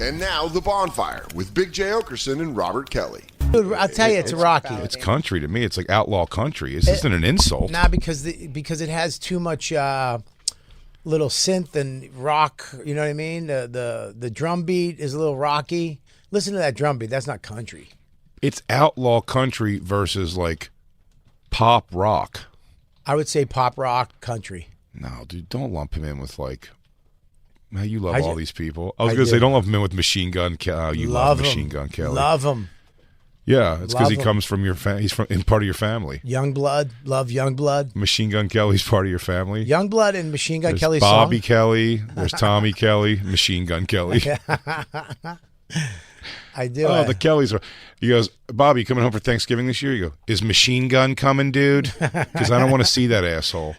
And now, The Bonfire with Big J. Okerson and Robert Kelly. Dude, I'll tell you, it's Rocky. It's country to me. It's like outlaw country. This isn't an insult. Nah, because it has too much little synth and rock. You know what I mean? The drum beat is a little rocky. Listen to that drum beat. That's not country. It's outlaw country versus like pop rock. I would say pop rock country. No, dude, don't lump him in with like. Man, you love I all do. these people. I was I going to do. say, don't lump him in with Machine Gun Kelly. You love Machine Gun Kelly. Love him. Yeah, it's because Love he him. comes from your he's from in part of your family. Youngblood. Love Youngblood. Machine Gun Kelly's part of your family. Youngblood and Machine Gun There's Kelly's Bobby song. Kelly. There's Tommy Kelly. Machine Gun Kelly. I do. Oh, the Kellys are. He goes, Bobby, you coming home for Thanksgiving this year? You go, is Machine Gun coming, dude? Because I don't want to see that asshole.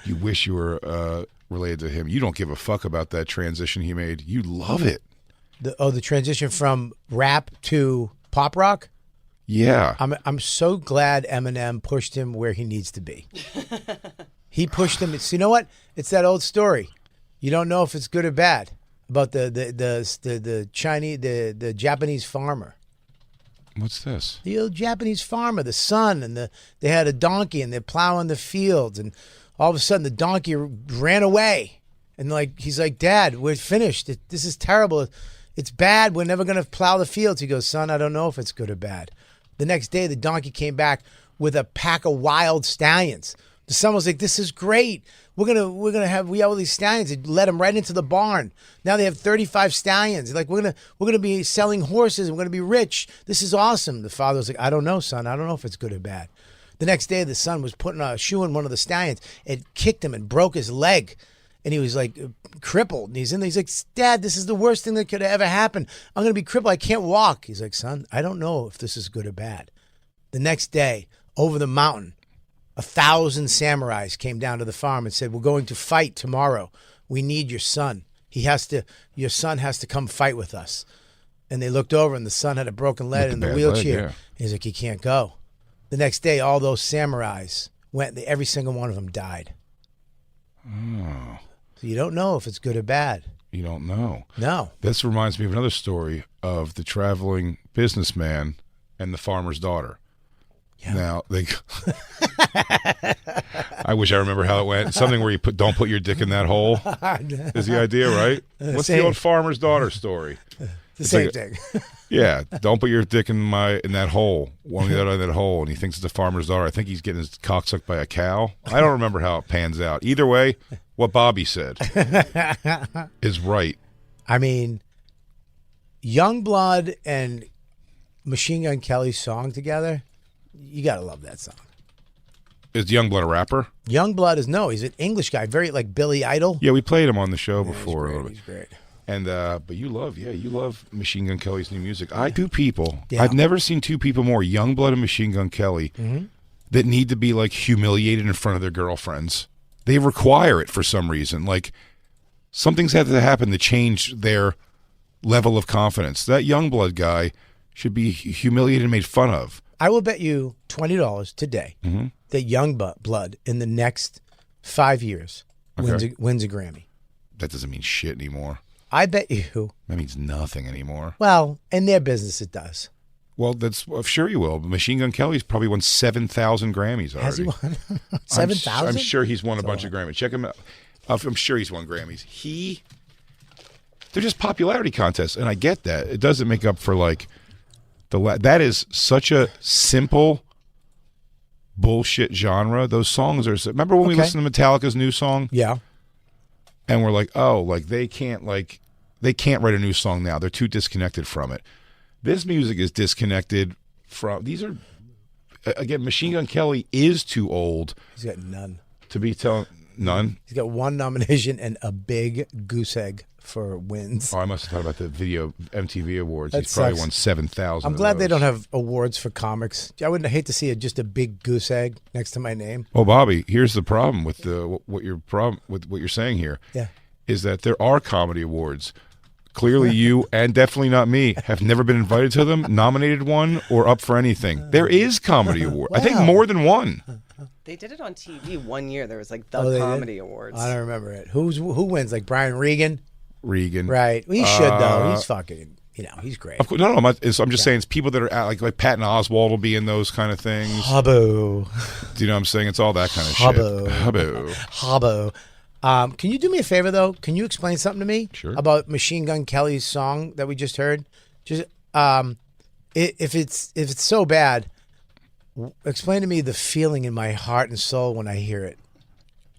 You wish you were related to him. You don't give a fuck about that transition he made. You love it. The transition from rap to pop rock. Yeah. I'm so glad Eminem pushed him where he needs to be. He pushed him. So you know what? It's that old story. You don't know if it's good or bad about the Chinese the Japanese farmer. What's this? The old Japanese farmer, the son, and they had a donkey and they're plowing the fields, and all of a sudden the donkey ran away, and he's like, Dad, we're finished. This is terrible. It's bad. We're never going to plow the fields. He goes, son, I don't know if it's good or bad. The next day, the donkey came back with a pack of wild stallions. The son was like, this is great. We have all these stallions. They let them right into the barn. Now they have 35 stallions. Like, we're gonna be selling horses. We're gonna be rich. This is awesome. The father was like, I don't know, son. I don't know if it's good or bad. The next day, the son was putting a shoe in one of the stallions. It kicked him and broke his leg. And he was like crippled. And he's in there. He's like, Dad, this is the worst thing that could ever happen. I'm going to be crippled. I can't walk. He's like, son, I don't know if this is good or bad. The next day, over the mountain, 1,000 samurais came down to the farm and said, we're going to fight tomorrow. We need your son. Your son has to come fight with us. And they looked over, and the son had a broken leg in the wheelchair. Leg, yeah. He's like, he can't go. The next day, all those samurais went. Every single one of them died. Oh. So you don't know if it's good or bad. You don't know. No. This reminds me of another story of the traveling businessman and the farmer's daughter. Yeah. Now, I wish I remember how it went. Something where you don't put your dick in that hole is the idea, right? What's the old farmer's daughter story? The same thing. Yeah, don't put your dick in that hole. One the other in that hole, and he thinks it's the farmer's daughter. I think he's getting his cock sucked by a cow. I don't remember how it pans out. Either way, what Bobby said is right. I mean, Youngblood and Machine Gun Kelly's song together, you gotta love that song. Is Youngblood a rapper? Youngblood he's an English guy, very like Billy Idol. Yeah, we played him on the show before. He's great. And but you love Machine Gun Kelly's new music. Two people. Yeah. I've never seen two people more, Youngblood and Machine Gun Kelly, that need to be like humiliated in front of their girlfriends. They require it for some reason. Like something's had to happen to change their level of confidence. That Youngblood guy should be humiliated and made fun of. I will bet you $20 today that Youngblood in the next 5 years wins a Grammy. That doesn't mean shit anymore. I bet you. That means nothing anymore. Well, in their business, it does. Well, I'm sure you will. Machine Gun Kelly's probably won 7,000 Grammys already. Has he won 7,000? I'm sure he's won a bunch of Grammys. Check him out. I'm sure he's won Grammys. They're just popularity contests, and I get that. It doesn't make up for like that is such a simple bullshit genre. Those songs are. Remember when we listened to Metallica's new song? Yeah. And we're like, oh, like they can't write a new song now. They're too disconnected from it. This music is disconnected from. These are again. Machine Gun Kelly is too old. He's got none to be telling. None. He's got one nomination and a big goose egg for wins. Oh, I must have thought about the video MTV Awards. That He's probably sucks. won 7,000. I'm glad they don't have awards for comics. I wouldn't hate to see just a big goose egg next to my name. Well, Bobby, here's the problem with what you're saying here. Yeah, is that there are comedy awards. Clearly, you and definitely not me have never been invited to them, nominated one, or up for anything. There is comedy award. Wow. I think more than one. They did it on TV one year. There was like the Comedy Awards. I don't remember it. Who wins? Like Brian Regan? Regan. Right. Well, he should though. He's fucking. He's great. Of course, no. I'm just saying it's people that are like Patton Oswalt will be in those kind of things. Hubbo. Do you know what I'm saying? It's all that kind of Hubbo. shit. Hubbo. Can you do me a favor though? Can you explain something to me? Sure. About Machine Gun Kelly's song that we just heard? Just if it's so bad, explain to me the feeling in my heart and soul when I hear it.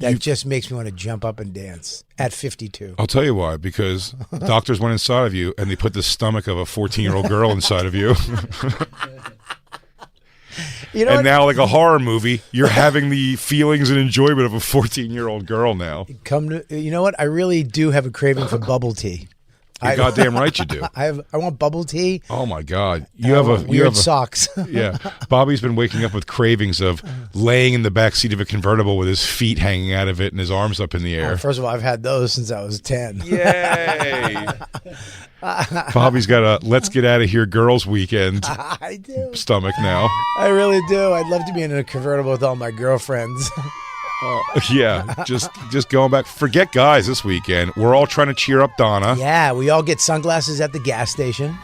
That just makes me want to jump up and dance at 52. I'll tell you why. Because doctors went inside of you and they put the stomach of a 14-year-old girl inside of you. And now, like a horror movie, you're having the feelings and enjoyment of a 14-year-old girl now. You know what? I really do have a craving for bubble tea. You're goddamn right you do. I want bubble tea. Oh my God! You have weird socks. Yeah, Bobby's been waking up with cravings of laying in the back seat of a convertible with his feet hanging out of it and his arms up in the air. First of all, I've had those since I was 10. Yay! Bobby's got a "Let's Get Out of Here" girls' weekend. I do. Stomach now. I really do. I'd love to be in a convertible with all my girlfriends. Yeah, just going back. Forget guys this weekend. We're all trying to cheer up Donna. Yeah, we all get sunglasses at the gas station.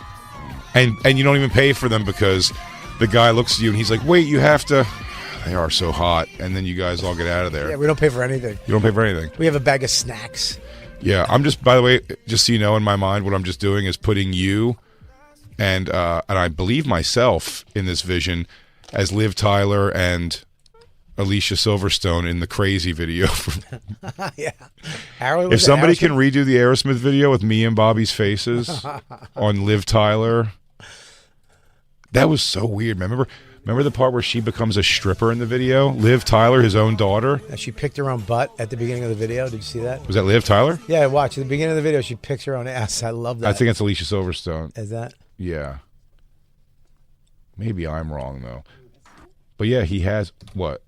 And you don't even pay for them because the guy looks at you and he's like, wait, you have to. They are so hot. And then you guys all get out of there. Yeah, we don't pay for anything. You don't pay for anything. We have a bag of snacks. Yeah, I'm just, by the way, just so you know, in my mind, what I'm just doing is putting you and I believe myself in this vision as Liv Tyler and Alicia Silverstone in the Crazy video. Yeah. If somebody can redo the Aerosmith video with me and Bobby's faces on Liv Tyler, that was so weird. Remember the part where she becomes a stripper in the video? Liv Tyler, his own daughter. She picked her own butt at the beginning of the video. Did you see that? Was that Liv Tyler? Yeah, watch. At the beginning of the video, she picks her own ass. I love that. I think it's Alicia Silverstone. Is that? Yeah. Maybe I'm wrong, though. But yeah, he has, what?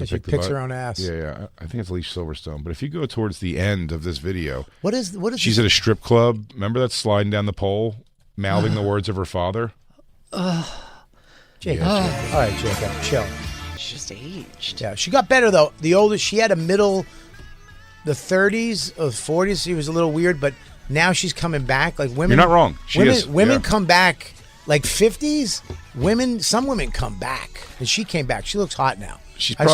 She picks her own ass. Yeah. I think it's Alicia Silverstone. But if you go towards the end of this video, what is? She's at a strip club. Remember that sliding down the pole, mouthing the words of her father? Jacob. All right, Jacob, chill. She's just aged. Yeah, she got better though. The older she had the 30s or 40s. She was a little weird, but now she's coming back. Like women, you're not wrong. Women come back like 50s. Some women come back, and she came back. She looks hot now. She might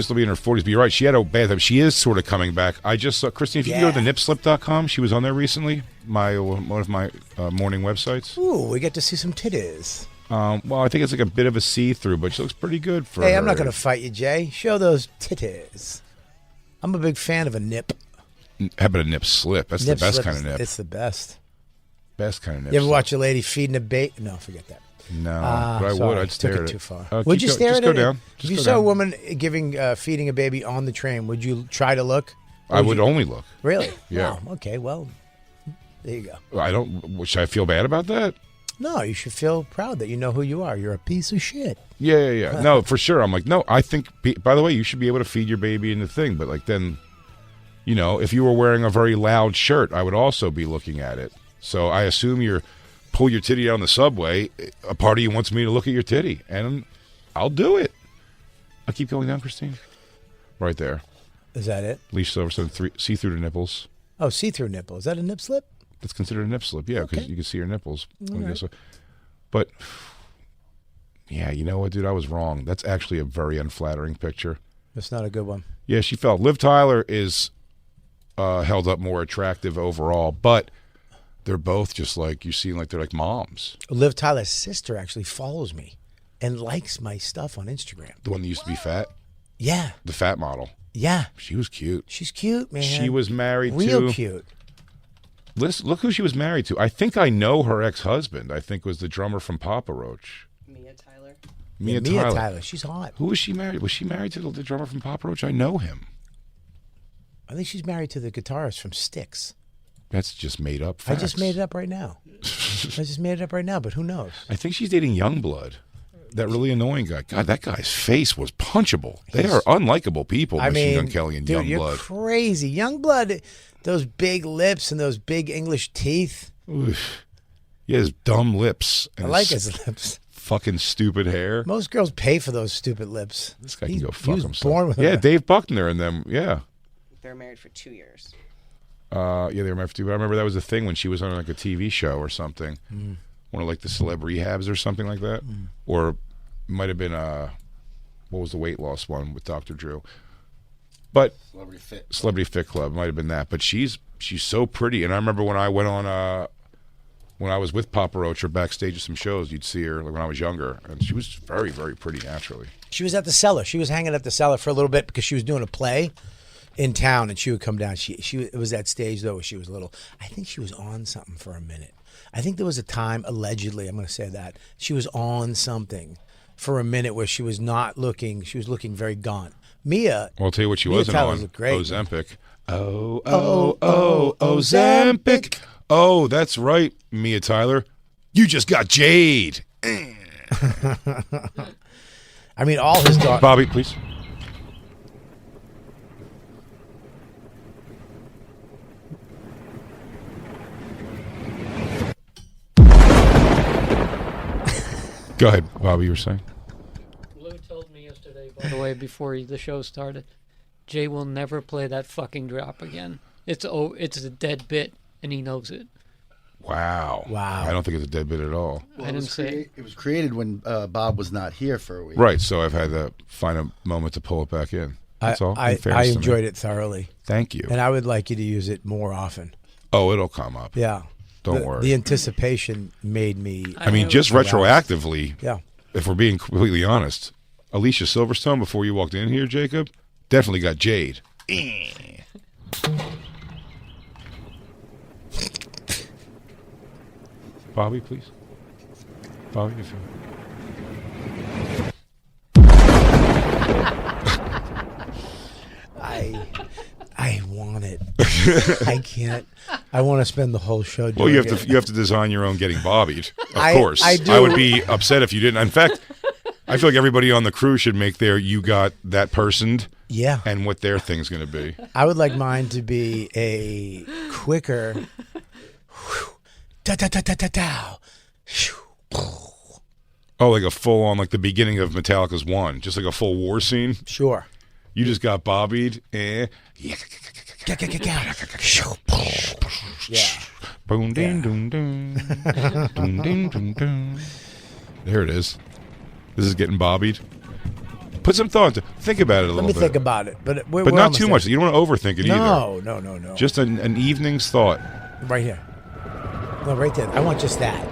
still be in her 40s, but you're right. She had a bad time. She is sort of coming back. I just saw, Christine, if you can go to the nipslip.com, she was on there recently, one of my morning websites. Ooh, we get to see some titties. Well, I think it's like a bit of a see-through, but she looks pretty good for her. Hey, I'm not going to fight you, Jay. Show those titties. I'm a big fan of a nip. How about a nip slip? That's the best kind of nip. It's the best. Best kind of nip. You ever slip. watch a lady feeding a baby? No, forget that. No, but I would. I'd stare took at it it too far. Would you stare at it? Just go down. If you saw a woman feeding a baby on the train, would you try to look? I would only look. Really? Yeah. Wow. Okay. Well, there you go. I don't. Should I feel bad about that? No, you should feel proud that you know who you are. You're a piece of shit. Yeah. No, for sure. I'm like, no. I think. By the way, you should be able to feed your baby in the thing. But like then, if you were wearing a very loud shirt, I would also be looking at it. So I assume you're. Pull your titty out on the subway, a part of you wants me to look at your titty, and I'll do it. I'll keep going down, Christine. Right there. Is that it? Leash Silverstone, see-through to nipples. Oh, see-through nipple. Is that a nip slip? That's considered a nip slip, yeah, because you can see her nipples. Right. But, yeah, you know what, dude? I was wrong. That's actually a very unflattering picture. That's not a good one. Yeah, she felt. Liv Tyler is held up more attractive overall, but they're both just like, you seem like they're like moms. Liv Tyler's sister actually follows me and likes my stuff on Instagram. The one that used to be fat? Yeah. The fat model. Yeah. She was cute. She's cute, man. She was married Real cute. Look who she was married to. I think I know her ex-husband. I think was the drummer from Papa Roach. Mia Tyler. Mia Tyler. She's hot. Who was she married? Was she married to the drummer from Papa Roach? I know him. I think she's married to the guitarist from Styx. That's just made up facts. I just made it up right now. But who knows? I think she's dating Youngblood. That really annoying guy. God, that guy's face was punchable. They are unlikable people, Machine Gun Kelly and dude, Youngblood. You're crazy. Youngblood, those big lips and those big English teeth. Oof. He has dumb lips. And I like his lips. Fucking stupid hair. Most girls pay for those stupid lips. This guy can go fuck himself. Born with yeah, them. Dave Buckner and them. Yeah. They're married for 2 years. Yeah, they were my 50. But I remember that was a thing when she was on like a TV show or something. One of like the celeb rehabs or something like that. Or it might have been what was the weight loss one with Dr. Drew? But Celebrity Fit Club might have been that. But she's so pretty. And I remember when I went on when I was with Papa Roach or backstage at some shows, you'd see her like when I was younger, and she was very, very pretty naturally. She was at the Cellar. She was hanging at the Cellar for a little bit because she was doing a play in town, and she would come down. It was that stage though where she was little. I think she was on something for a minute. I think there was a time, allegedly, I'm going to say that she was on something for a minute where she was not looking. She was looking very gaunt. Mia. Well, I'll tell you what she Mia wasn't Tyler on. great. Ozempic. Ozempic. Oh, that's right, Mia Tyler. You just got Jade. I mean, all his daughters. Bobby, please. Go ahead, Bobby, you were saying? Lou told me yesterday, by the way, before the show started, Jay will never play that fucking drop again. It's a dead bit, and he knows it. Wow. Wow. I don't think it's a dead bit at all. Well, I didn't say it was created when Bob was not here for a week. Right, so I've had to find a moment to pull it back in. That's all. I in fairness to me. enjoyed it thoroughly, Thank you. and I would like you to use it more often. Oh, it'll come up. Yeah. Don't worry. The anticipation made me. I mean, just retroactively, Yeah. if we're being completely honest, Alicia Silverstone, before you walked in here, Jacob, definitely got Jade. Bobby, please. Bobby, if you... I want it. I can't. I want to spend the whole show doing Well, you have it. to design your own getting bobbied. Of I- course. I do. I would be upset if you didn't. In fact, I feel like everybody on the crew should make their "you got that personed" Yeah. and what their thing's going to be. I would like mine to be a quicker. Da da da da da da. Oh, like a full on, like the beginning of Metallica's One, just like a full war scene. Sure. You just got bobbied. Yeah. Yeah. Boom, ding, doom, doom. Doom, ding, doom, doom. There it is. This is getting bobbied. Put some thought into think about it a Let little me bit. think about it, but we're but not almost too there. much. You don't want to overthink it either. No. Just an evening's thought. Right here. No, right there. I want just that.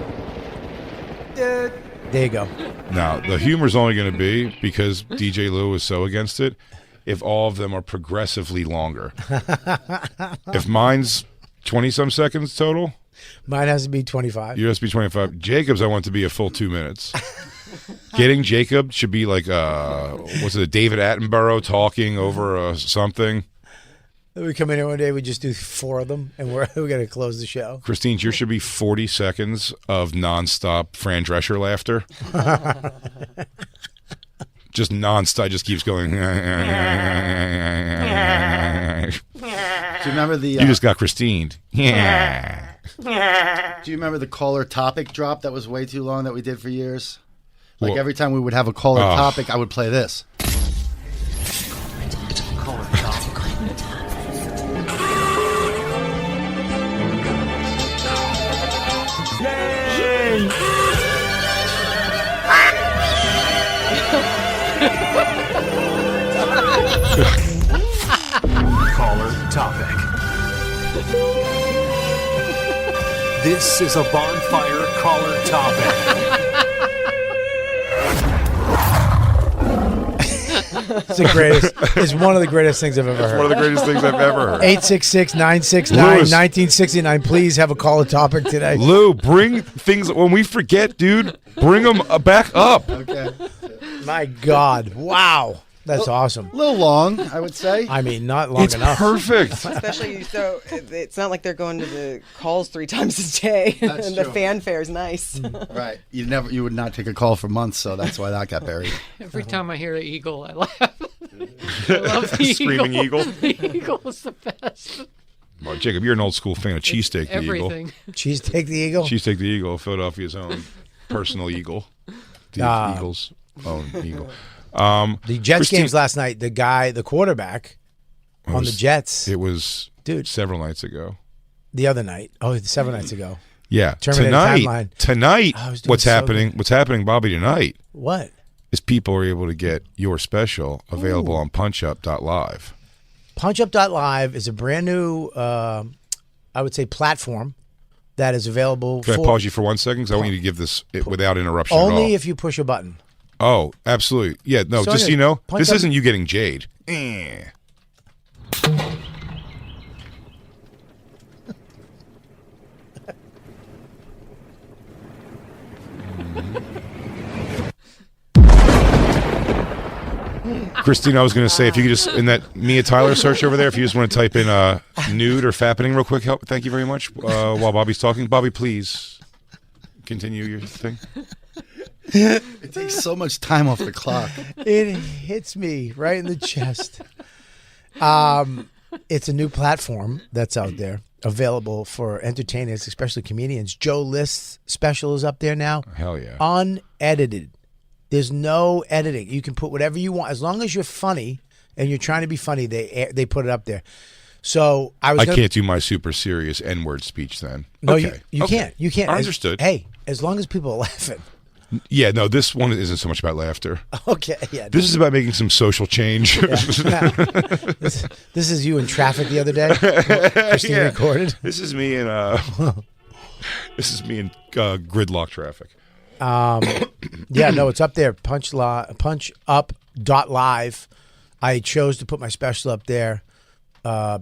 There you go. Now, the humor's only going to be, because DJ Lou is so against it, if all of them are progressively longer. If mine's 20-some seconds total, Mine has to be 25. yours be 25. Jacob's, I want to be a full 2 minutes. Getting Jacob should be like, what's it, David Attenborough talking over something. We come in here one day, we just do 4 of them, and we're going to close the show. Christine, yours should be 40 seconds of nonstop Fran Drescher laughter. Just nonstop, just keeps going. Do you remember the? You just got Christine. Yeah. Do you remember the caller topic drop that was way too long that we did for years? Like Well- every time we would have a caller Oh. topic, I would play this. Caller topic. This is a Bonfire caller topic. It's the greatest. It's one of the greatest things I've ever heard. One of the greatest things I've ever heard. 866-969-1969. Please have a caller topic today. Lou, bring things when we forget, dude. Bring them back up. Okay. My God. Wow. That's awesome. A little long, I would say. I mean, not long It's enough. perfect. Especially so, it's not like they're going to the calls 3 times a day. That's And the true. fanfare is nice. Right. You would not take a call for months, so that's why that got buried. every time I hear the eagle, I laugh. I love the Screaming eagle. The eagle is the best. Well, Jacob, you're an old school fan of Cheesesteak the Eagle. Everything. Cheesesteak the Eagle. Cheesesteak the Eagle, Philadelphia's own personal eagle. The Eagles' own eagle. The Jets Christine- games last night, the quarterback on the Jets. It was Dude, several nights ago. the other night. Oh, 7 nights ago. Yeah, Terminator Timeline. Tonight, I was doing what's so happening? good. What's happening, Bobby? Tonight What? is people are able to get your special available on PunchUp.live. PunchUp.live is a brand new, I would say, platform that is available Can for I pause you for 1 second? 'Cause I want you to give this without interruption at all. only if you push a button. Oh, absolutely. Yeah, no, So just so you know, Punch this Up- isn't you getting Jade. Christine, I was going to say, if you could just, in that Mia Tyler search over there, if you just want to type in nude or fappening real quick, help. Thank you very much. While Bobby's talking. Bobby, please continue your thing. It takes so much time off the clock. It hits me right in the chest. It's a new platform that's out there, available for entertainers, especially comedians. Joe List's special is up there now. Hell yeah. Unedited. There's no editing. You can put whatever you want. As long as you're funny and you're trying to be funny, they put it up there. So I can't do my super serious N-word speech then. No, okay. you Okay. can't. You can't. I understood. Hey, as long as people are laughing. Yeah, no, this one isn't so much about laughter. Okay, yeah. This is about making some social change. This is you in traffic the other day. Christine Yeah. recorded. This is me in gridlock traffic. Yeah, no, it's up there. PunchUp.live. I chose to put my special up there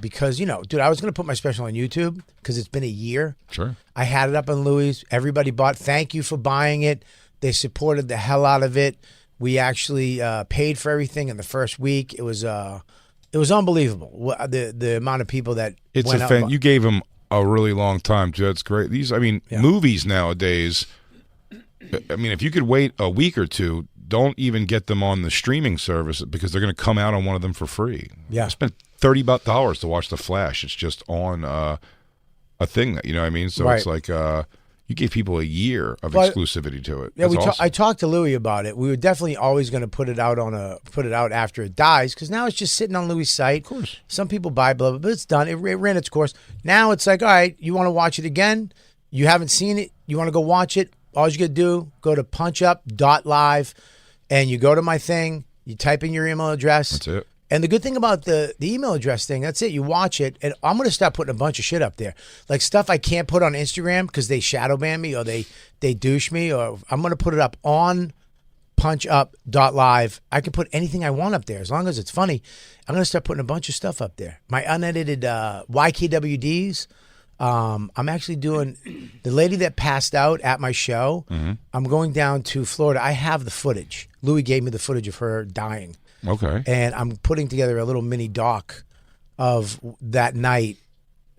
because, dude, I was going to put my special on YouTube because it's been a year. Sure. I had it up on Louis. Everybody bought. Thank you for buying it. They supported the hell out of it. We actually paid for everything in the first week. It was unbelievable. The amount of people that went out. You gave them a really long time too. That's great. Movies nowadays. I mean, if you could wait a week or two, don't even get them on the streaming service because they're going to come out on one of them for free. Yeah. I spent $30 to watch The Flash. It's just on a thing that, you know what I mean? So Right. it's like you gave people a year of exclusivity to it. Yeah, That's awesome. I talked to Louis about it. We were definitely always going to put it out after it dies because now it's just sitting on Louis' site. Of course. Some people buy blah, blah, but it's done. It ran its course. Now it's like, all right, you want to watch it again? You haven't seen it. You want to go watch it? All you got to do, go to punchup.live and you go to my thing. You type in your email address. That's it. And the good thing about the email address thing, that's it. You watch it, and I'm going to start putting a bunch of shit up there. Like stuff I can't put on Instagram because they shadow ban me or they douche me, or I'm going to put it up on punchup.live. I can put anything I want up there as long as it's funny. I'm going to start putting a bunch of stuff up there. My unedited YKWDs. I'm actually doing the lady that passed out at my show. Mm-hmm. I'm going down to Florida. I have the footage. Louis gave me the footage of her dying. Okay. And I'm putting together a little mini doc of that night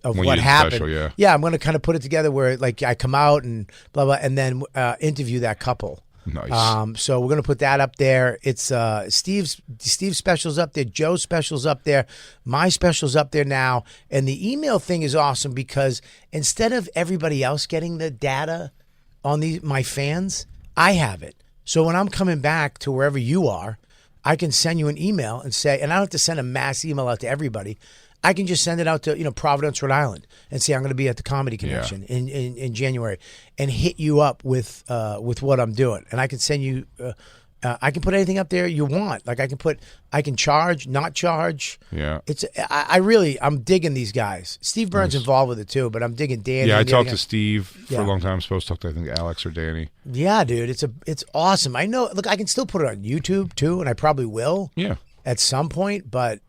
of When what you did the happened. special, yeah. Yeah, I'm going to kind of put it together where like I come out and blah, blah, and then interview that couple. Nice. So we're going to put that up there. It's Steve's special's up there. Joe's special's up there. My special's up there now. And the email thing is awesome because instead of everybody else getting the data on my fans, I have it. So when I'm coming back to wherever you are, I can send you an email and say, and I don't have to send a mass email out to everybody. I can just send it out to Providence, Rhode Island, and say I'm going to be at the Comedy Convention in January, and hit you up with what I'm doing, and I can send you. I can put anything up there you want. Like I can charge, not charge. Yeah. I'm digging these guys. Steve Burns involved with it too, but I'm digging Danny. Yeah, I and the talked other to guy. Steve for Yeah. a long time. I'm supposed to talk to, I think, Alex or Danny. Yeah, dude, it's awesome. I know. Look, I can still put it on YouTube too, and I probably will. Yeah. At some point, but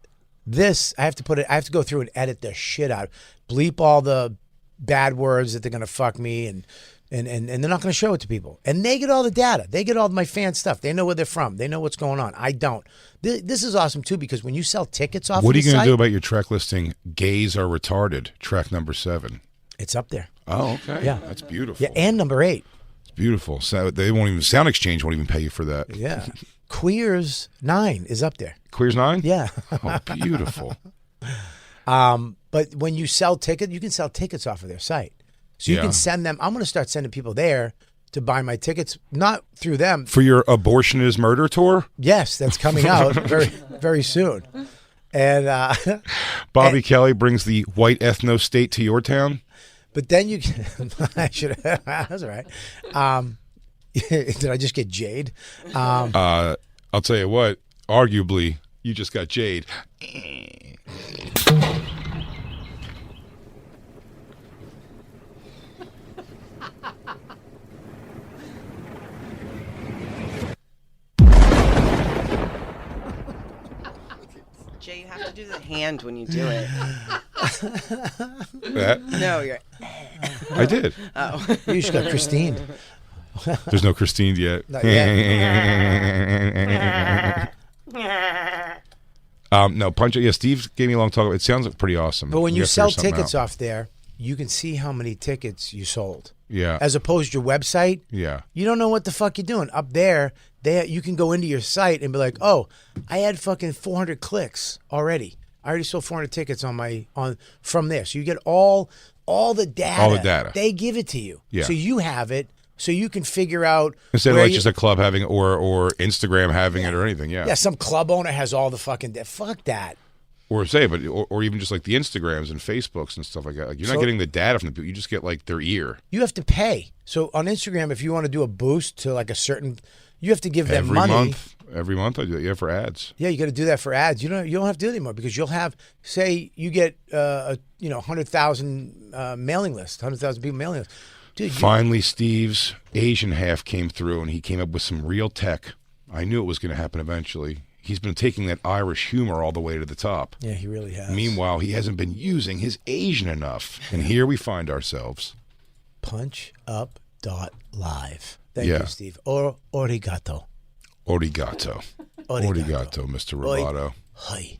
this I have to go through and edit the shit out, bleep all the bad words that they're gonna fuck me, and they're not gonna show it to people. And they get all the data. They get all my fan stuff. They know where they're from. They know what's going on. I don't. This is awesome too because when you sell tickets off, What are of you the going to do site, about your track listing? Gays are retarded. Track number 7. it's up there. Oh, okay. Yeah. That's beautiful. Yeah, and number 8. It's beautiful. So they won't even Sound Exchange won't even pay you for that. Yeah, Queers 9 is up there. Queers 9? Yeah. Oh, beautiful. But when you sell tickets, you can sell tickets off of their site. So you Yeah. can send them. I'm going to start sending people there to buy my tickets, not through them. For your Abortion is Murder tour? Yes, that's coming out very, very soon. And Bobby Kelly brings the white ethno state to your town. but then you can, I should that's all right. Did I just get Jade? I'll tell you what. Arguably, you just got Jade. Jay, you have to do the hand when you do it. That No, you're. I did. You just got Christine. There's no Christine yet. Not yet. No, Punch. Yeah, Steve gave me a long talk. It sounds pretty awesome. But when We you gotta sell figure something tickets out. off there, you can see how many tickets you sold. Yeah. As opposed to your website, Yeah. you don't know what the fuck you're doing. Up there, you can go into your site and be like, oh, I had fucking 400 clicks already. I already sold 400 tickets from there. So you get all the data. All the data. They give it to you. Yeah. So you have it. So you can figure out Instead of where like you- just a club having or Instagram having it or anything. Yeah. yeah, some club owner has all the fucking fuck that. Or even just like the Instagrams and Facebooks and stuff like that. Like you're not getting the data from the people. You just get like their ear. You have to pay. So on Instagram, if you want to do a boost to like a certain, you have to give them Every money. month. Every month I do it. Yeah, for ads. Yeah, you got to do that for ads. You don't have to do it anymore because you'll have, say, you get 100,000 mailing list, 100,000 people mailing list. Dude, Finally, Steve's Asian half came through and he came up with some real tech. I knew it was going to happen eventually. He's been taking that Irish humor all the way to the top. yeah, he really has. Meanwhile, he hasn't been using his Asian enough. And here we find ourselves. PunchUp.live. Thank Yeah. you, Steve. Origato. Origato. Origato, Mr. Roboto. Hi.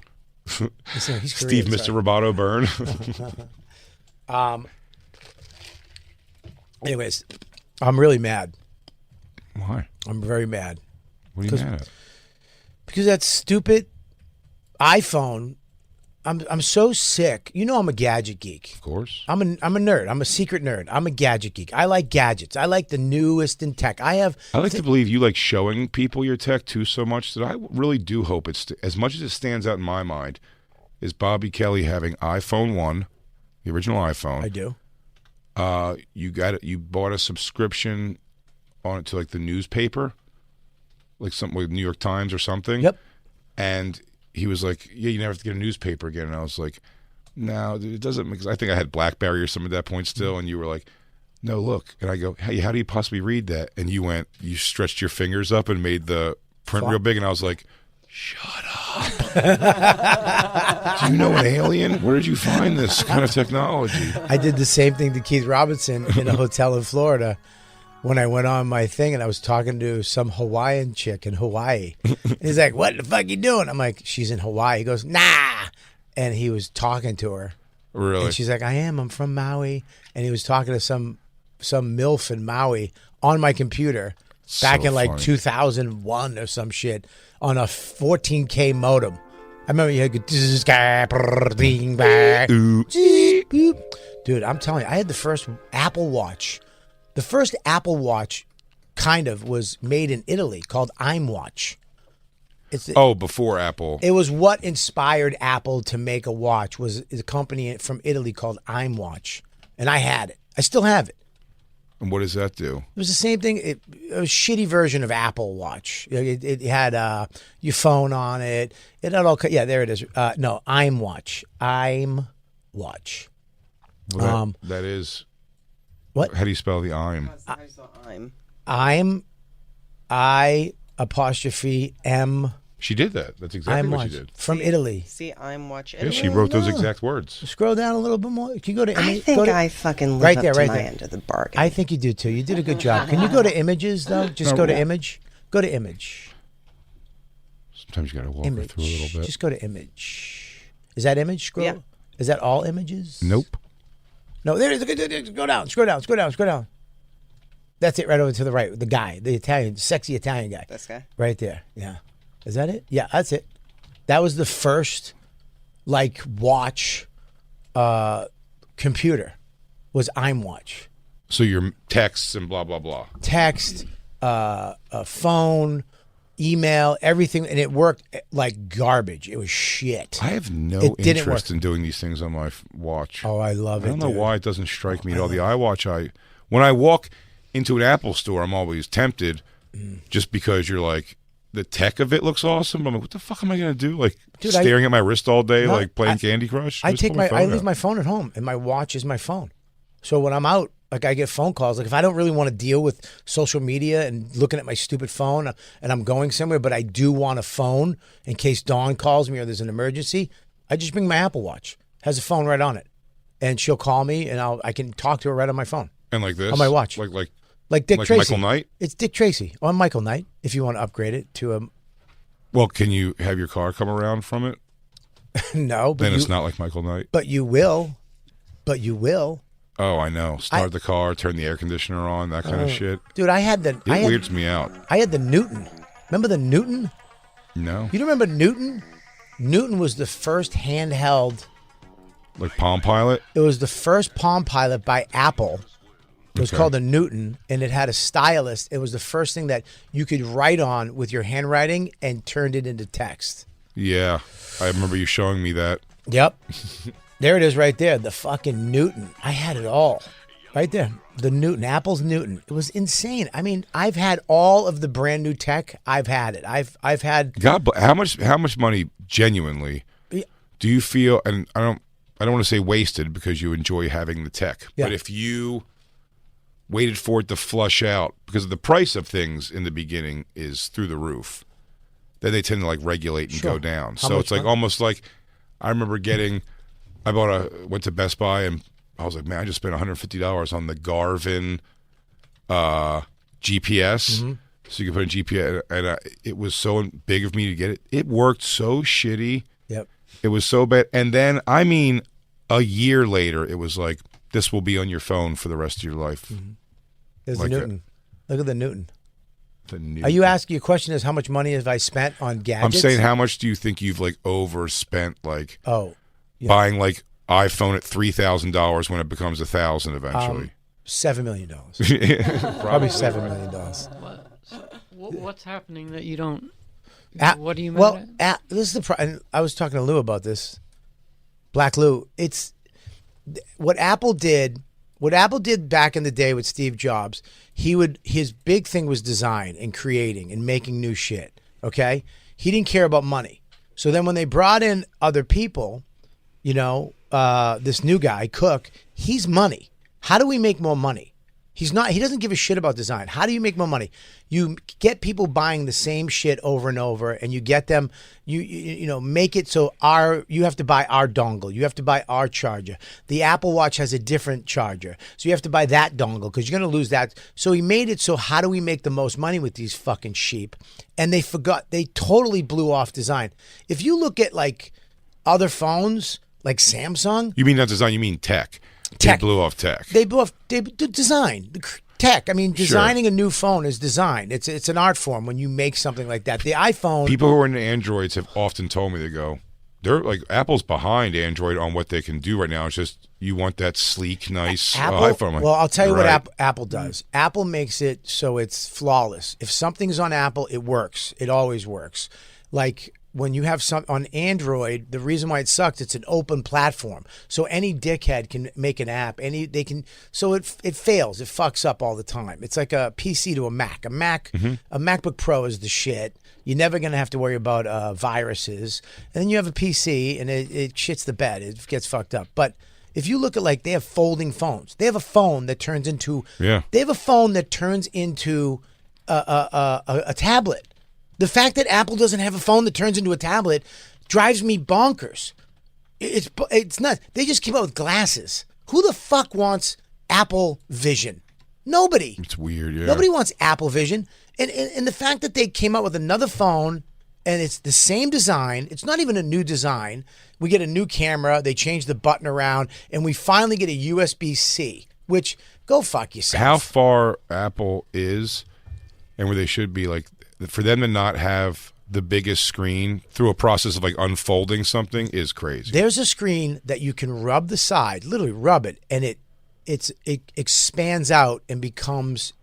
Listen, he's Steve, Korean, Mr. sorry. Roboto Burn. Anyways, I'm really mad. Why? I'm very mad. What are you mad at? Because that stupid iPhone, I'm so sick. You know I'm a gadget geek. Of course. I'm a nerd. I'm a secret nerd. I'm a gadget geek. I like gadgets. I like the newest in tech. I like to believe you like showing people your tech too so much that I really do hope it's as much as it stands out in my mind is Bobby Kelly having iPhone 1, the original iPhone. I do. You bought a subscription on it to like the newspaper, like something like New York Times or something. Yep. And he was like, "Yeah, you never have to get a newspaper again." And I was like, "No, it doesn't." Because I think I had BlackBerry or something at that point still, and you were like, "No, look." And I go, "Hey, how do you possibly read that?" And you stretched your fingers up and made the print real big, and I was like, "Shut up! Do you know an alien? Where did you find this kind of technology?" I did the same thing to Keith Robinson in a hotel in Florida when I went on my thing and I was talking to some Hawaiian chick in Hawaii. And he's like, "What the fuck you doing?" I'm like, "She's in Hawaii." He goes, "Nah." And he was talking to her. Really? And she's like, I'm from Maui. And he was talking to some MILF in Maui on my computer back So in like funny. 2001 or some shit on a 14K modem. I remember you had to go, dude, I'm telling you, I had the first Apple Watch. The first Apple Watch kind of was made in Italy called iWatch. Before Apple. It was what inspired Apple to make a watch was a company from Italy called iWatch. And I had it. I still have it. And what does that do? It was the same thing. It was a shitty version of Apple Watch. It had your phone on it. It had all. Yeah, there it is. No, iWatch. iWatch. Well, that is. What? How do you spell the I'm? I saw I'm. I apostrophe M. She did that. That's exactly what she iWatch did. from Italy. See, I'm watching. Yeah, she wrote those exact words. Scroll down a little bit more. Can you go to? I think I fucking live right up there, to right my there. end of the bargain. I think you do too. You did a good job. Can you go to images though? Just go to image. Go to image. Sometimes you got to walk her Image. through a little bit. Just go to image. Is that image scroll? Yeah. Is that all images? Nope. No, there it is. Go down. Scroll down. Scroll down. Scroll down. That's it right over to the right. The guy, the Italian, sexy Italian guy. This guy. Right there. Yeah. Is that it? Yeah, that's it. That was the first like watch computer was iWatch. So your texts and blah, blah, blah. Text, a phone, email, everything, and it worked like garbage. It was shit. I have no It didn't interest work. in doing these things on my watch. Oh, I love it. I don't know dude. why it doesn't strike me at all. The iWatch, when I walk into an Apple store, I'm always tempted, just because you're like, the tech of it looks awesome. I'm like, what the fuck am I gonna do? Like, Dude, staring at my wrist all day, No, like playing Candy Crush. I Just take pull my, I phone leave out. my phone at home, and my watch is my phone. So when I'm out, like I get phone calls. Like if I don't really want to deal with social media and looking at my stupid phone, and I'm going somewhere, but I do want a phone in case Dawn calls me or there's an emergency, I just bring my Apple Watch. Has a phone right on it, and she'll call me, and I can talk to her right on my phone. And like this on my watch. like Dick Tracy. Michael Knight. It's Dick Tracy on Michael Knight. If you want to upgrade it to a Well, can you have your car come around from it? no, but Then you, it's not like Michael Knight. But you will. But you will. Oh, I know. Start the car, turn the air conditioner on, that kind of shit. Dude, I had the It weirds me out. I had the Newton. Remember the Newton? No, You don't remember Newton? Newton was the first handheld. like Palm Pilot. It was the first Palm Pilot by Apple. It was Okay. called a Newton, and it had a stylus. It was the first thing that you could write on with your handwriting and turned it into text. Yeah, I remember you showing me that. Yep. There it is right there. The fucking Newton. I had it all. Right there. The Newton. Apple's Newton. It was insane. I mean, I've had all of the brand new tech. I've had it. I've had God, how much money genuinely do you feel? And I don't want to say wasted because you enjoy having the tech, Yeah. but if you waited for it to flush out because the price of things in the beginning is through the roof, then they tend to like regulate and Sure. go down. How So much it's like money? almost like I remember went to Best Buy and I was like, man, I just spent $150 on the Garvin GPS. Mm-hmm. So you can put in GPS, and it was so big of me to get it. It worked so shitty. Yep. It was so bad. And then, I mean, a year later, it was like, this will be on your phone for the rest of your life. There's Like the a- Newton. Look at the Newton. The new- Are you asking, your question is how much money have I spent on gadgets? I'm saying, how much do you think you've like overspent, like Oh, buying like iPhone at $3,000 when it becomes $1,000 eventually? $7 million. Probably $7 million. What's happening that you don't? A- What do you mean? Well, this is the and I was talking to Lou about this. Black Lou. It's what Apple did. What Apple did back in the day with Steve Jobs. His big thing was design and creating and making new shit. Okay, he didn't care about money. So then when they brought in other people, this new guy Cook, he's money. How do we make more money? He doesn't give a shit about design. How do you make more money? You get people buying the same shit over and over, and you get them, you make it so you have to buy our dongle. You have to buy our charger. The Apple Watch has a different charger. So you have to buy that dongle because you're going to lose that. So he made it so how do we make the most money with these fucking sheep? And they totally blew off design. If you look at like other phones, like Samsung, You mean not design, you mean tech. Tech. They blew off tech. they blew off the design, tech. I mean, designing a new phone is design. It's an art form when you make something like that. The iPhone. People who are into Androids have often told me, they're like, Apple's behind Android on what they can do right now. It's just, you want that sleek, nice iPhone. I'm like, Well, I'll tell you right. what Apple does. Apple makes it so it's flawless. If something's on Apple, it works. It always works. Like when you have some on Android, the reason why it sucks, it's an open platform. So any dickhead can make an app. So it fails. It fucks up all the time. It's like a PC to a Mac. A MacBook Pro is the shit. You're never going to have to worry about viruses. And then you have a PC and it shits the bed. It gets fucked up. But if you look at they have folding phones. They have a phone that turns into They have a phone that turns into a tablet. The fact that Apple doesn't have a phone that turns into a tablet drives me bonkers. It's nuts. They just came out with glasses. Who the fuck wants Apple Vision? Nobody. It's weird, yeah. Nobody wants Apple Vision. And the fact that they came out with another phone and it's the same design, it's not even a new design. We get a new camera, they change the button around, and we finally get a USB-C, which, go fuck yourself. How far Apple is and where they should be, like, for them to not have the biggest screen through a process of like unfolding something is crazy. There's a screen that you can rub the side, literally rub it, and it expands out and becomes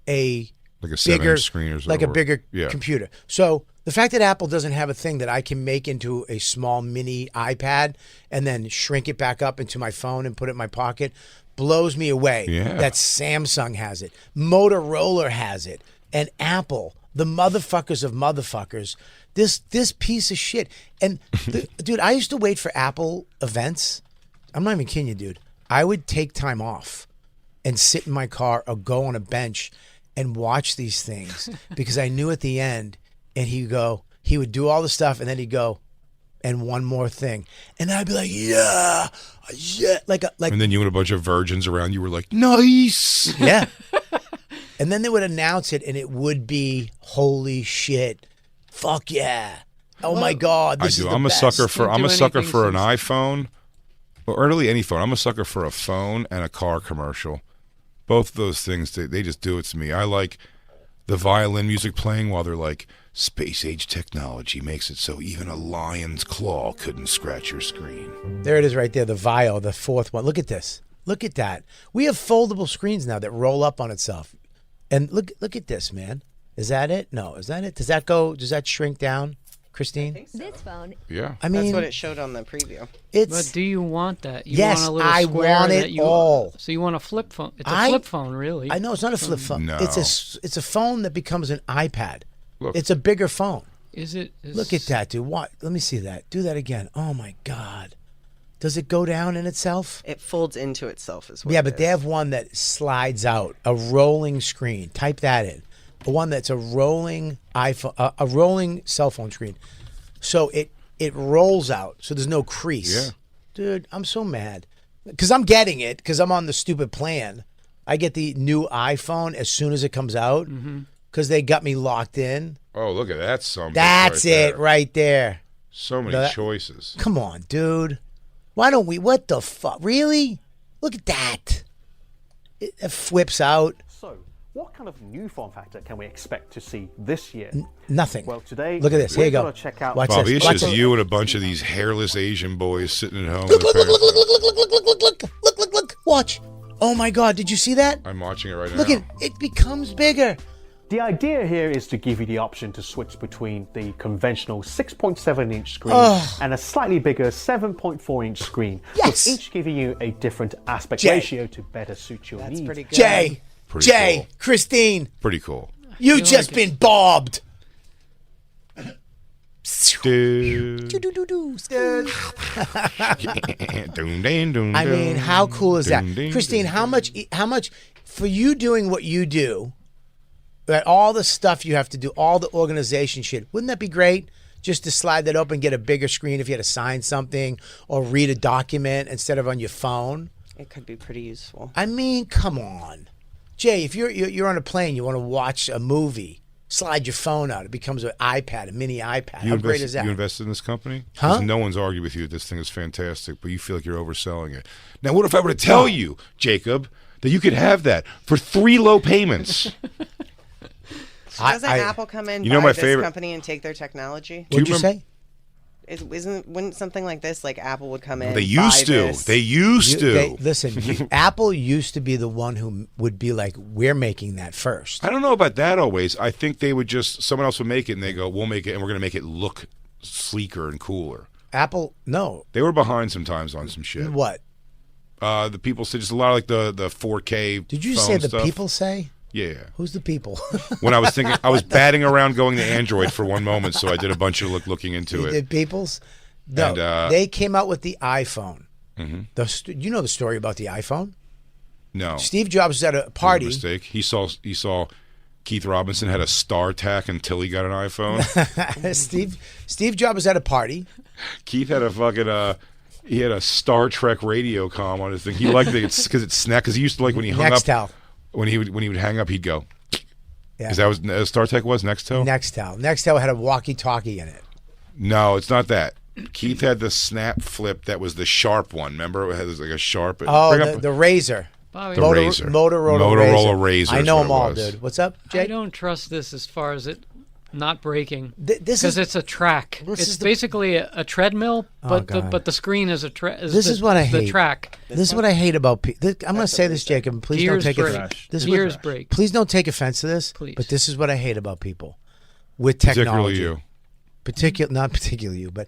a Like a bigger 7-inch screen or like a whatever. bigger Yeah. computer. So the fact that Apple doesn't have a thing that I can make into a small mini iPad and then shrink it back up into my phone and put it in my pocket blows me away. Yeah. That Samsung has it, Motorola has it, and Apple, the motherfuckers of motherfuckers. This piece of shit. And dude, I used to wait for Apple events. I'm not even kidding you, dude. I would take time off and sit in my car or go on a bench and watch these things because I knew at the end, and he would do all the stuff, and then he'd go, and one more thing, and then I'd be like, yeah, like, And then you and a bunch of virgins around you were like, nice. yeah. And then they would announce it, and it would be, holy shit, fuck yeah, oh my god, this is the I'm a best. sucker for Can't do anything an since- iPhone, or really any phone. I'm a sucker for a phone and a car commercial. Both of those things, they just do it to me. I like the violin music playing while they're like, space age technology makes it so even a lion's claw couldn't scratch your screen. There it is right there, the Vio, the fourth one. Look at this. Look at that. We have foldable screens now that roll up on itself. And look at this, man. Is that it? No, is that it? Does that shrink down, Christine? This phone. Yeah. I mean, That's what it showed on the preview. it's But do you want that? You Yes, want a little I square want it that you, all. So you want a flip phone? It's a flip phone, really. I know it's not a flip phone. No. It's a phone that becomes an iPad. Look. It's a bigger phone. Is it? Look at that, dude. What? Let me see that. Do that again. Oh my god. Does it go down in itself? It folds into itself as well. Yeah, but they have one that slides out, a rolling screen. Type that in. A one that's a rolling iPhone, a rolling cell phone screen. So it rolls out, so there's no crease. Yeah. Dude, I'm so mad because I'm getting it because I'm on the stupid plan. I get the new iPhone as soon as it comes out because they got me locked in. Oh, look at that. That's right it there. right there. So many That- choices. Come on, dude. Why don't we? What the fuck? Really? Look at that. It flips out. So, what kind of new form factor can we expect to see this year? Nothing. Well, today, Look at this. Here you we're go. gonna check out- Watch Bobby, this. it's Watch just this. you and a bunch of these hairless Asian boys sitting at home. Look, with look, their look, pants look, down. look, look, look, look, look, look, look, look. Watch. Oh my God! Did you see that? I'm watching it right now. Look at it. Becomes bigger. The idea here is to give you the option to switch between the conventional 6.7-inch screen and a slightly bigger 7.4-inch screen, Yes. with each giving you a different aspect Jay. ratio to better suit your That's needs. pretty good. Jay. Pretty Jay. cool. Christine. Pretty cool. You just like been bobbed. Dude. I mean, how cool is that, Christine? How much for you doing what you do? Right, all the stuff you have to do, all the organization shit. Wouldn't that be great? Just to slide that open, get a bigger screen if you had to sign something or read a document instead of on your phone. It could be pretty useful. I mean, come on, Jay. If you're on a plane, you want to watch a movie, slide your phone out. It becomes an iPad, a mini iPad. How great is that? You invested in this company? 'Cause Huh? No one's argued with you that this thing is fantastic, but you feel like you're overselling it. Now, what if I were to tell you, Jacob, that you could have that for 3 low payments? Doesn't Apple come in, You know buy my this favorite- company and take their technology? What'd you remember- say? Wouldn't something like this, like Apple would come in? They used buy to. this? They used to. Listen, Apple used to be the one who would be like, we're making that first. I don't know about that always. I think they would just, someone else would make it and they go, we'll make it and we're going to make it look sleeker and cooler. Apple, no. They were behind sometimes on some shit. What? The people said just a lot of like the 4K. Did you phone say the stuff. people say? Yeah. Who's the people? When I was thinking, I was batting around going to Android for one moment, so I did a bunch of looking into You it. did people's? No, And, they came out with the iPhone. You know the story about the iPhone? No. Steve Jobs was at a It was party. a mistake. He saw Keith Robinson had a StarTAC until he got an iPhone. Steve Jobs was at a party. Keith had a fucking he had a Star Trek radio comm on his thing. He liked it because it snapped. Because he used to like when he hung Nextel. up. When he would hang up, he'd go. Yeah. Is that was StarTAC was Nextel? Nextel had a walkie-talkie in it. No, it's not that. Keith had the snap flip that was the sharp one. Remember, it had like a sharp. Oh, bring up the Razor. Bobby, the Razor. Motorola Motorola Razor. I know is them what it all, was. dude. What's up, I Jay? don't trust this as far as it. not braking. This because is it's a track. This It's is the- basically a treadmill, but God. the screen is This is what I hate. The track. This is what I hate about people. I'm going to say this, Jacob. And please Gears don't take break. it. This is Gears what, break. Please don't take offense to this. Please. But this is what I hate about people with Particularly technology. you. Not particularly you, but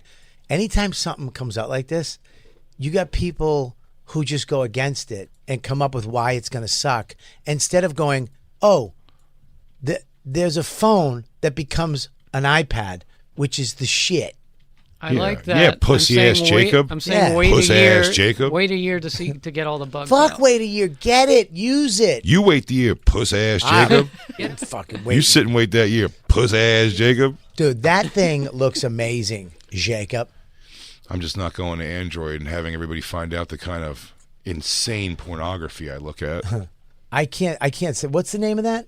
anytime something comes out like this, you got people who just go against it and come up with why it's going to suck instead of going, oh, there's a phone that becomes an iPad, which is the shit. I Yeah. like that. Yeah, pussy I'm ass saying wait- Jacob. I'm saying Yeah. wait Pussy a year. ass Jacob. Wait a year to get all the bugs. Fuck, out. wait a year. Get it. Use it. You wait the year, puss ass Jacob. Fucking You wait. sit and wait that year, puss ass Jacob. Dude, that thing looks amazing, Jacob. I'm just not going to Android and having everybody find out the kind of insane pornography I look at. I can't say. What's the name of that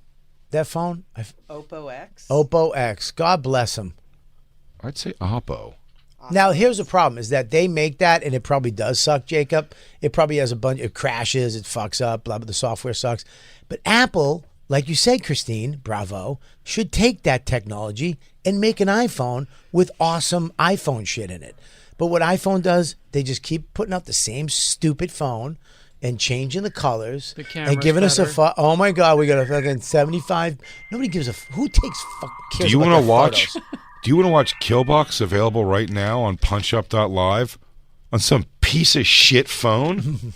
phone? Oppo X. Oppo X. God bless him. I'd say Oppo. Now, here's the problem: is that they make that, and it probably does suck, Jacob. It probably has a bunch. It crashes. It fucks up. Blah. Blah. The software sucks. But Apple, like you said, Christine, bravo, should take that technology and make an iPhone with awesome iPhone shit in it. But what iPhone does, they just keep putting out the same stupid phone and changing the colors The camera's and giving us a better. oh my god, we got a fucking 75. Nobody gives a who takes fuck cares Do you about want to their watch? photos? Do you want to watch Killbox available right now on PunchUp.live on some piece of shit phone?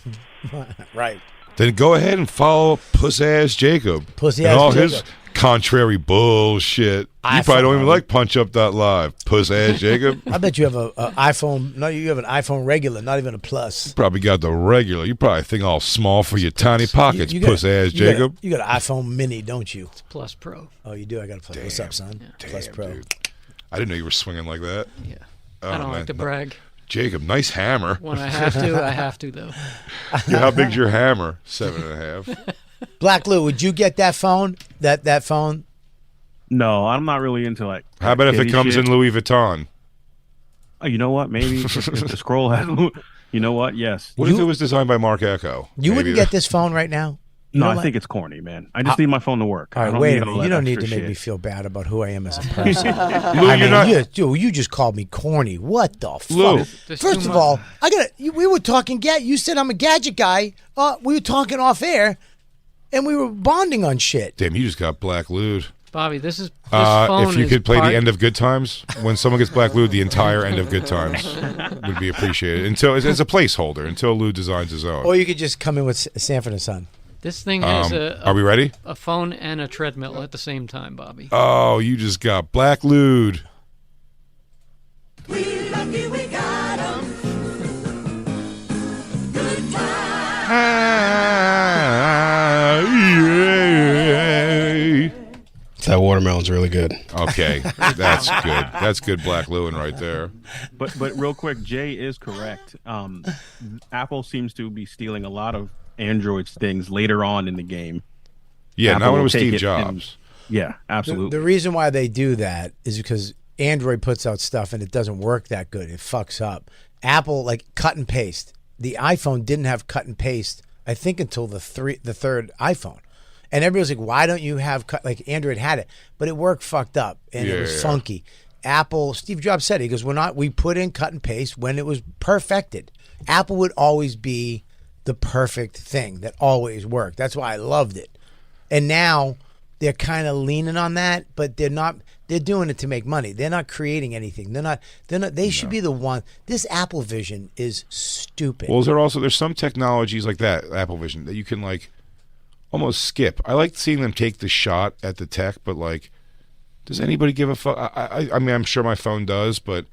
Right. Then go ahead and follow Puss Ass Jacob Pussy and Ass all Jacob. his contrary bullshit. I You probably don't even follow. like PunchUp.live, Puss Ass Jacob. I bet you have a iPhone. No, you have an iPhone regular, not even a plus. Probably got the regular. You probably think all small for your tiny pockets, You got- Puss Ass you got a- Jacob. You got an iPhone Mini, don't you? Plus Pro. Oh, you do. I got a plus. What's up, son? Plus Damn, Pro. dude. I didn't know you were swinging like that. Yeah. Oh, I don't man. like to brag. Jacob, nice hammer. When I have to, I have to though. Yeah, how big's your hammer? 7.5. Black Lou, would you get that phone? That phone? No, I'm not really into like. How about if it kitty comes shit. in Louis Vuitton? Oh, you know what? Maybe if the scroll has. You know what? Yes. What if it was designed by Mark Echo? You Maybe wouldn't get this phone right now? You No, know I what? think it's corny, man. I just need my phone to work. All I right, don't wait need a all minute. that You don't need to extra make me shit. feel bad about who I am as a person. Lou, I you're mean, not. you just called me corny. What the Lou. fuck? There's First too of much. all, we were talking. You said I'm a gadget guy. We were talking off air, and we were bonding on shit. Damn, you just got black lewd. Bobby, this phone If you is could play part- the end of Good Times, when someone gets black lewd, the entire end of Good Times would be appreciated. Until it's a placeholder until Lou designs his own. Or you could just come in with Sanford and Son. This thing has Are we ready? a phone and a treadmill at the same time, Bobby. Oh, you just got black lewd. That watermelon's really good. Okay, that's good. That's good black Lewin right there. But real quick, Jay is correct. Apple seems to be stealing a lot of Android's things later on in the game. Yeah, Apple not when it will was take Steve it Jobs. Yeah, absolutely. The reason why they do that is because Android puts out stuff and it doesn't work that good. It fucks up. Apple, like cut and paste. The iPhone didn't have cut and paste, I think, until the third iPhone. And everybody was like, why don't you have cut? Like Android had it, but it worked fucked up and it was funky. Apple, Steve Jobs said, he goes, we put in cut and paste when it was perfected. Apple would always be the perfect thing that always worked. That's why I loved it. And now they're kind of leaning on that, but they're not. They're doing it to make money. They're not creating anything. They're not. They should be the one. This Apple Vision is stupid. Well, there's some technologies like that, Apple Vision, that you can like almost skip. I like seeing them take the shot at the tech, but like, does anybody give a fuck? I mean, I'm sure my phone does, but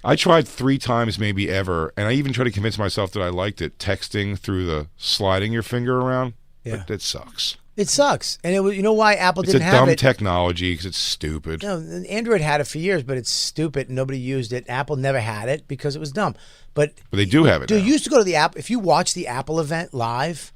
I tried 3 times maybe ever, and I even tried to convince myself that I liked it, texting through the sliding your finger around. Yeah. But that sucks. It sucks. And it was. You know why Apple It's a didn't have dumb it? technology because it's stupid. No, Android had it for years, but it's stupid. And nobody used it. Apple never had it because it was dumb. But they do have it Dude, now. you used to go to the app. If you watch the Apple event live,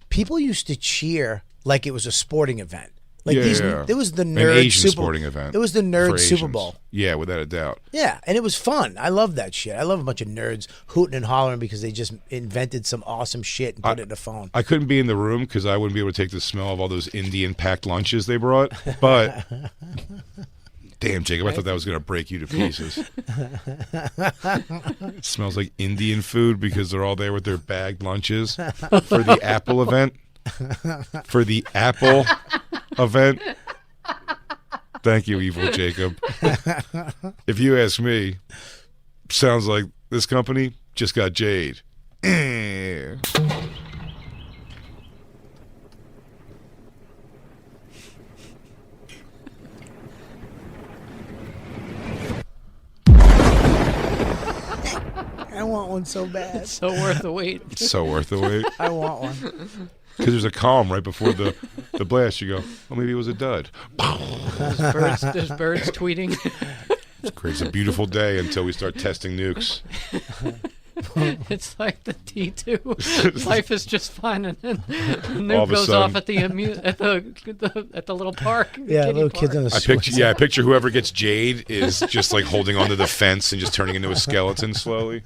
people used to cheer like it was a sporting event. Like Yeah. It was the An nerd Asian Super sporting event. It was the for nerd Super Asians. Bowl. Yeah, without a doubt. Yeah, and it was fun. I love that shit. I love a bunch of nerds hooting and hollering because they just invented some awesome shit and put it in a phone. I couldn't be in the room because I wouldn't be able to take the smell of all those Indian packed lunches they brought. But Damn, Jacob, I thought that was going to break you to pieces. It smells like Indian food because they're all there with their bagged lunches for the Apple event. For the Apple event. Thank you, evil Jacob. If you ask me, sounds like this company just got Jade. I want one so bad. So worth the wait. It's so worth the wait. I want one. Because there's a calm right before the blast. You go, well, maybe it was a dud. There's birds tweeting. It's a beautiful day until we start testing nukes. It's like the T2. Life is just fine, and then the nuke All of a goes sudden- off at the little park. Yeah, kiddie little park. kids on the I picture whoever gets Jade is just like holding onto the fence and just turning into a skeleton slowly.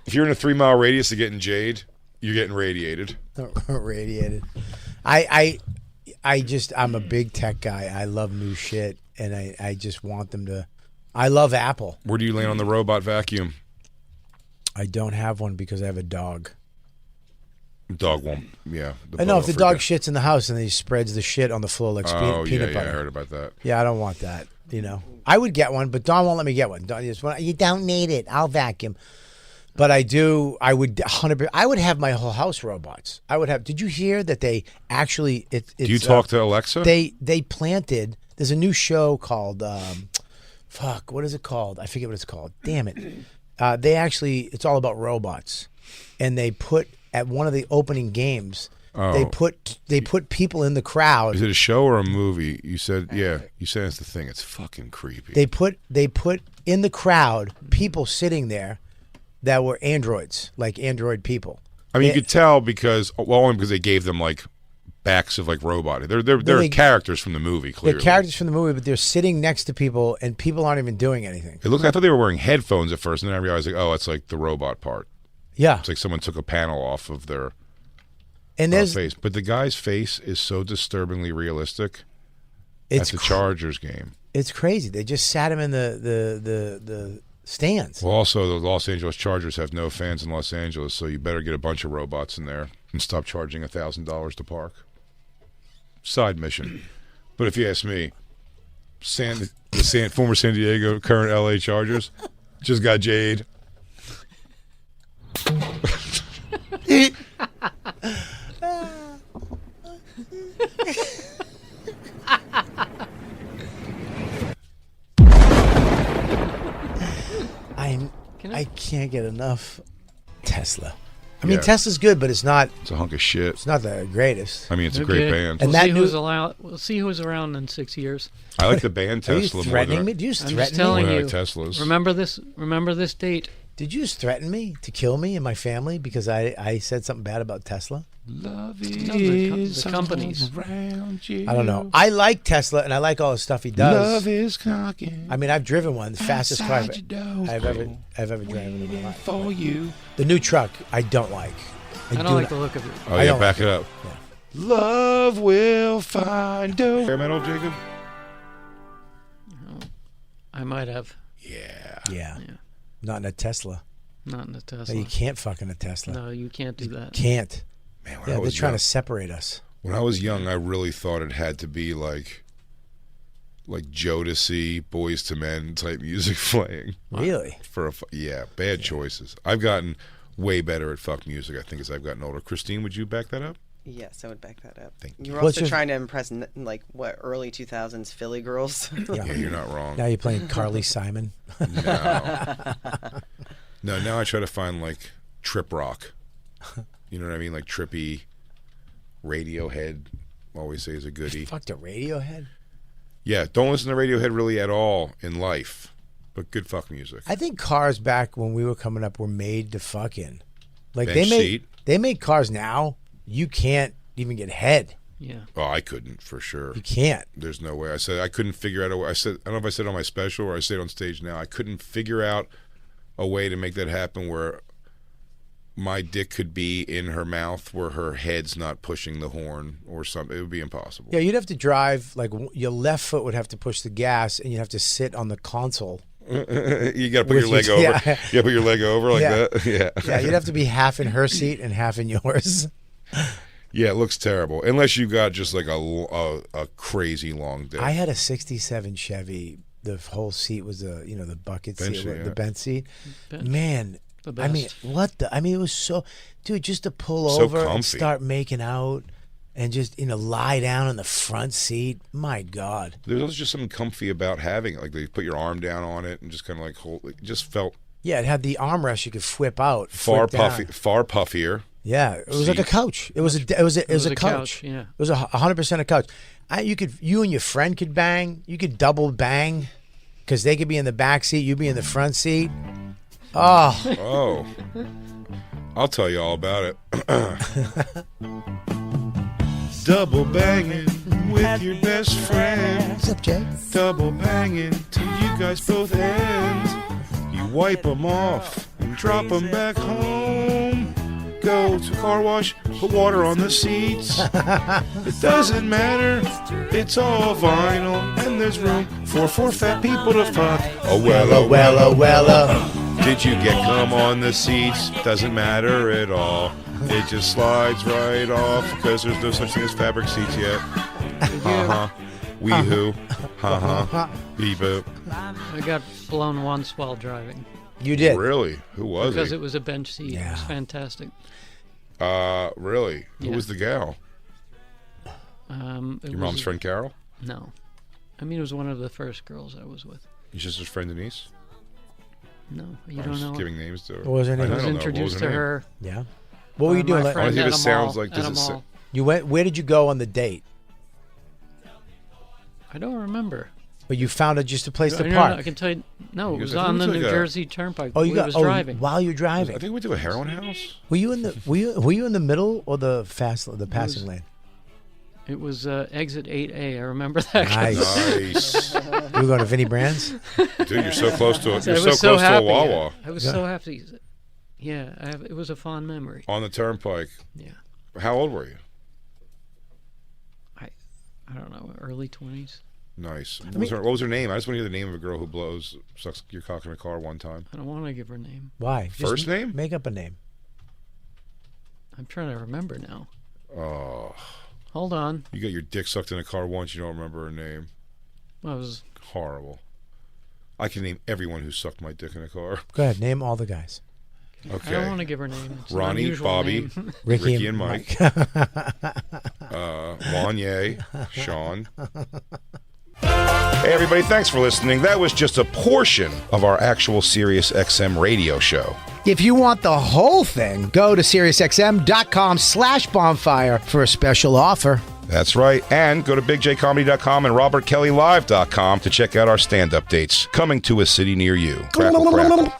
If you're in a 3-mile radius of getting Jade, you're getting radiated. Radiated. I'm a big tech guy. I love new shit, and I just want them to. I love Apple. Where do you land on the robot vacuum? I don't have one because I have a dog. Dog won't. Yeah. I know if the dog shits in the house and he spreads the shit on the floor like peanut butter. I heard about that. Yeah, I don't want that. You know, I would get one, but Dawn won't let me get one. Dawn just you don't need it. I'll vacuum. But I do. I would 100%. I would have my whole house robots. I would have. Did you hear that they actually? Do you talk to Alexa? They planted. There's a new show called. Fuck. What is it called? I forget what it's called. Damn it. They actually. It's all about robots, and they put at one of the opening games. Oh. They put people in the crowd. Is it a show or a movie? You said You said it's the thing. It's fucking creepy. They put in the crowd people sitting there that were androids, like android people. I mean, you could tell because only because they gave them like backs of like robot. They're characters from the movie. Clearly, they're characters from the movie, but they're sitting next to people, and people aren't even doing anything. It looked. I thought they were wearing headphones at first, and then I realized like, oh, it's like the robot part. Yeah, it's like someone took a panel off of their there's face. But the guy's face is so disturbingly realistic. It's at the Chargers game. It's crazy. They just sat him in the stands. Well, also the Los Angeles Chargers have no fans in Los Angeles, so you better get a bunch of robots in there and stop charging $1,000 to park. Side mission. But if you ask me, former San Diego, current LA Chargers, just got Jade. I can't get enough Tesla. I mean, Tesla's good, but it's not. It's a hunk of shit. It's not the greatest. I mean, it's a great band. And we'll see who's around in 6 years. I like the band Tesla. Are you threatening me? Do you I'm just telling you. Teslas. Remember this date. Did you just threaten me to kill me and my family because I said something bad about Tesla? Love is the companies around you. I don't know. I like Tesla and I like all the stuff he does. Love is cocking. I mean, I've driven one, the fastest car I've ever driven in my life. For you. The new truck, I don't like. I don't like the look of it. Oh yeah, back it up. Yeah. Love will find a way. Metal, Jacob. I might have. Yeah. Not in a Tesla. Not in a Tesla. No, you can't fuck in a Tesla. No, you can't do that. Can't. Man, they're trying to separate us. When I was young, I really thought it had to be like Jodeci, Boys to Men type music playing. Really? Bad choices. I've gotten way better at fuck music, I think, as I've gotten older. Christine, would you back that up? Yes, I would back that up. Thank you. You were also trying to impress, early 2000s Philly girls? Yeah, you're not wrong. Now you're playing Carly Simon? No, now I try to find, like, trip rock. You know what I mean? Like, trippy Radiohead, always say is a goodie. Fuck the Radiohead? Yeah, don't listen to Radiohead really at all in life, but good fuck music. I think cars back when we were coming up were made to fuck in. Like Bench they make cars now. You can't even get head. Yeah. Oh, I couldn't for sure. You can't. There's no way. I said I couldn't figure out a way. I don't know if I said it on my special or I say it on stage now. I couldn't figure out a way to make that happen where my dick could be in her mouth where her head's not pushing the horn or something. It would be impossible. Yeah, you'd have to drive, like your left foot would have to push the gas and you'd have to sit on the console. You got to put your leg over. Yeah. You got to put your leg over like that. Yeah. Yeah, you'd have to be half in her seat and half in yours. Yeah, it looks terrible. Unless you got just like a crazy long dick. I had a 67 Chevy. The whole seat was the bucket Bench seat, seat, yeah. the bench seat. Bench. Man, The I mean, best. it was so, dude, just to pull So over and comfy. start making out and just, lie down in the front seat. My God. There's also just something comfy about having it. Like they put your arm down on it and just kind of like hold. It just felt Yeah, it had the armrest you could flip out. far flip down. puffy, far puffier. Yeah, it was like a Seat. couch. It was a couch. Yeah. It was 100% a couch. You and your friend could bang. You could double bang because they could be in the back seat. You'd be in the front seat. Oh, Oh, I'll tell you all about it. Double banging with your best friend. what's up, Jay? Double banging till you guys both end. You wipe them off and drop them back home. Go to car wash, put water on the seats. It doesn't matter, it's all vinyl, and there's room for 4 fat people to fuck. Oh well, oh well, oh well. Did you get cum on the seats? Doesn't matter at all. It just slides right off because there's no such thing as fabric seats yet. Ha ha. Wee-hoo. Ha ha. Bee-boo. I got blown once while driving You did. Really? Who was because he? it was a bench seat. It was Yeah. fantastic. Really? Who Yeah. was the gal? It Your mom's was- friend Carol? No. I mean, it was one of the first girls I was with. Your sister's friend Denise? No, you I don't was know. giving names to her. What was her name? I was don't know. What introduced was to name? her. Yeah. What were you by doing? my Like, friend see if at it a sounds mall- like- at does a it sa- mall. you went. Where did you go on the date? I don't remember. But you found just a place to No, park. I can tell you. No, it Because was I think on the it's New like a- Jersey Turnpike. Oh, you we got was oh, driving. while you're I driving. think we went to a heroin house. Were you in the were you in the middle or the passing lane? It was exit 8A. I remember that. Nice. Nice. You were going to Vinnie Brand's? Dude, you're so close to I you're was so so close to a happy. Wawa I was so happy. Yeah, it was a fond memory. on the turnpike. Yeah. How old were you? I don't know, early 20s. Nice. What was her name? I just want to hear the name of a girl who sucks your cock in a car one time. I don't want to give her name. Why? First name? Make up a name. I'm trying to remember now. Oh, Hold on. you got your dick sucked in a car once. You don't remember her name. I was Horrible. I can name everyone who sucked my dick in a car. Go ahead. Name all the guys. Okay. I don't want to give her name. It's an Ronnie, unusual Bobby, name. Ricky and Mike. Wanye, Sean. Hey everybody, thanks for listening. That was just a portion of our actual Sirius XM radio show. If you want the whole thing, go to SiriusXM.com/bonfire for a special offer. That's right. And go to BigJComedy.com and RobertKellyLive.com to check out our stand-up dates coming to a city near you. Crackle, crackle.